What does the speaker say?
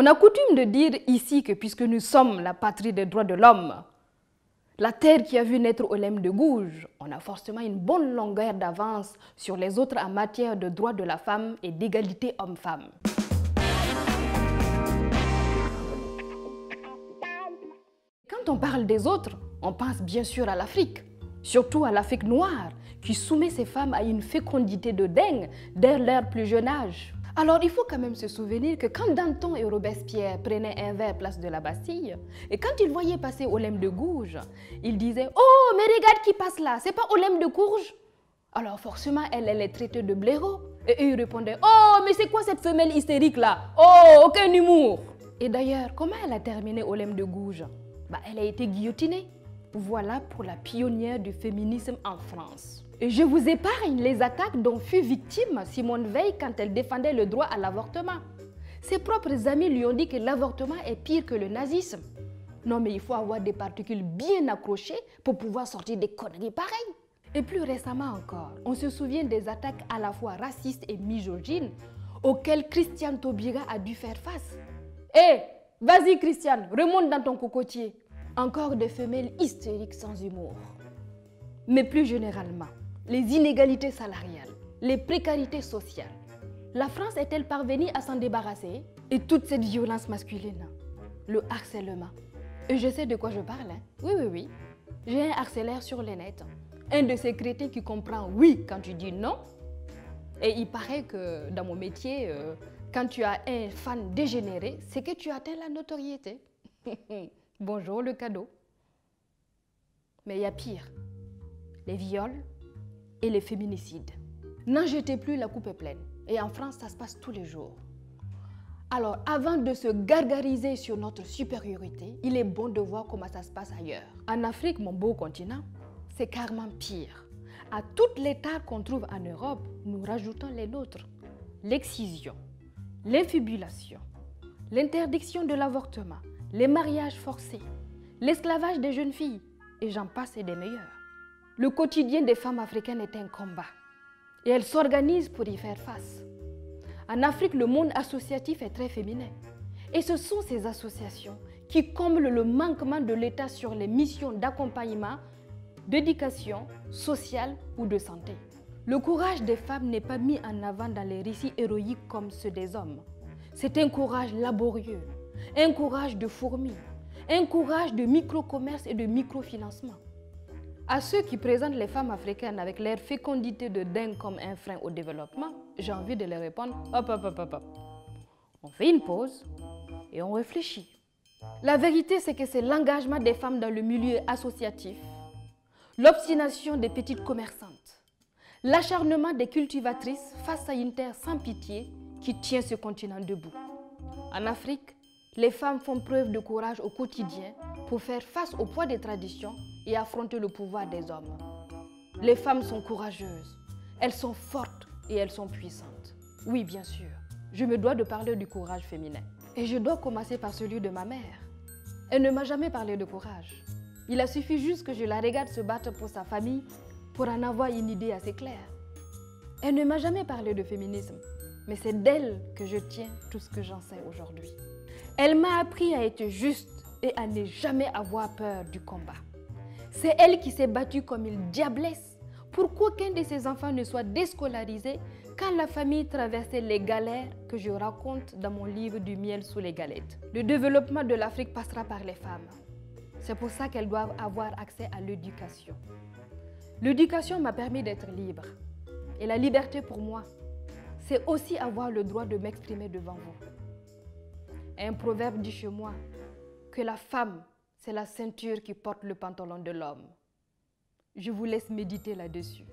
On a coutume de dire ici que puisque nous sommes la patrie des droits de l'homme, la terre qui a vu naître Olympe de Gouges, on a forcément une bonne longueur d'avance sur les autres en matière de droits de la femme et d'égalité homme-femme. Quand on parle des autres, on pense bien sûr à l'Afrique, surtout à l'Afrique noire, qui soumet ses femmes à une fécondité de dingue dès leur plus jeune âge. Alors il faut quand même se souvenir que quand Danton et Robespierre prenaient un verre place de la Bastille, et quand ils voyaient passer Olympe de Gouges, ils disaient « Oh, mais regarde qui passe là, c'est pas Olympe de Gouges ?» Alors forcément, elle les traitait de blaireaux. Et eux, ils répondaient « Oh, mais c'est quoi cette femelle hystérique là? Oh, aucun humour !» Et d'ailleurs, comment elle a terminé Olympe de Gouges? Elle a été guillotinée. Voilà pour la pionnière du féminisme en France. Et je vous épargne les attaques dont fut victime Simone Veil quand elle défendait le droit à l'avortement. Ses propres amis lui ont dit que l'avortement est pire que le nazisme. Non mais il faut avoir des particules bien accrochées pour pouvoir sortir des conneries pareilles. Et plus récemment encore, on se souvient des attaques à la fois racistes et misogynes auxquelles Christiane Taubira a dû faire face. Hé, vas-y Christiane, remonte dans ton cocotier. Encore des femelles hystériques sans humour. Mais plus généralement, les inégalités salariales, les précarités sociales. La France est-elle parvenue à s'en débarrasser? Et toute cette violence masculine, le harcèlement. Et je sais de quoi je parle. Oui. J'ai un harceleur sur le net. Un de ces crétins qui comprend oui quand tu dis non. Et il paraît que dans mon métier, quand tu as un fan dégénéré, c'est que tu atteins la notoriété. Bonjour le cadeau. Mais il y a pire. Les viols et les féminicides. N'en jetez plus, la coupe est pleine. Et en France, ça se passe tous les jours. Alors, avant de se gargariser sur notre supériorité, il est bon de voir comment ça se passe ailleurs. En Afrique, mon beau continent, c'est carrément pire. À toutes les tares qu'on trouve en Europe, nous rajoutons les nôtres. L'excision, l'infibulation, l'interdiction de l'avortement, les mariages forcés, l'esclavage des jeunes filles, et j'en passe et des meilleurs. Le quotidien des femmes africaines est un combat et elles s'organisent pour y faire face. En Afrique, le monde associatif est très féminin et ce sont ces associations qui comblent le manquement de l'État sur les missions d'accompagnement, d'éducation sociale ou de santé. Le courage des femmes n'est pas mis en avant dans les récits héroïques comme ceux des hommes. C'est un courage laborieux, un courage de fourmi, un courage de micro-commerce et de microfinancement. À ceux qui présentent les femmes africaines avec leur fécondité de dingue comme un frein au développement, j'ai envie de leur répondre « hop. On fait une pause et on réfléchit. La vérité, c'est que c'est l'engagement des femmes dans le milieu associatif, l'obstination des petites commerçantes, l'acharnement des cultivatrices face à une terre sans pitié qui tient ce continent debout. En Afrique, les femmes font preuve de courage au quotidien pour faire face au poids des traditions et affronter le pouvoir des hommes. Les femmes sont courageuses, elles sont fortes et elles sont puissantes. Oui, bien sûr, je me dois de parler du courage féminin. Et je dois commencer par celui de ma mère. Elle ne m'a jamais parlé de courage. Il a suffi juste que je la regarde se battre pour sa famille pour en avoir une idée assez claire. Elle ne m'a jamais parlé de féminisme, mais c'est d'elle que je tiens tout ce que j'en sais aujourd'hui. Elle m'a appris à être juste et à ne jamais avoir peur du combat. C'est elle qui s'est battue comme une diablesse pour qu'aucun de ses enfants ne soit déscolarisé quand la famille traversait les galères que je raconte dans mon livre Du miel sous les galettes. Le développement de l'Afrique passera par les femmes. C'est pour ça qu'elles doivent avoir accès à l'éducation. L'éducation m'a permis d'être libre. Et la liberté pour moi, c'est aussi avoir le droit de m'exprimer devant vous. Un proverbe dit chez moi que la femme, c'est la ceinture qui porte le pantalon de l'homme. Je vous laisse méditer là-dessus.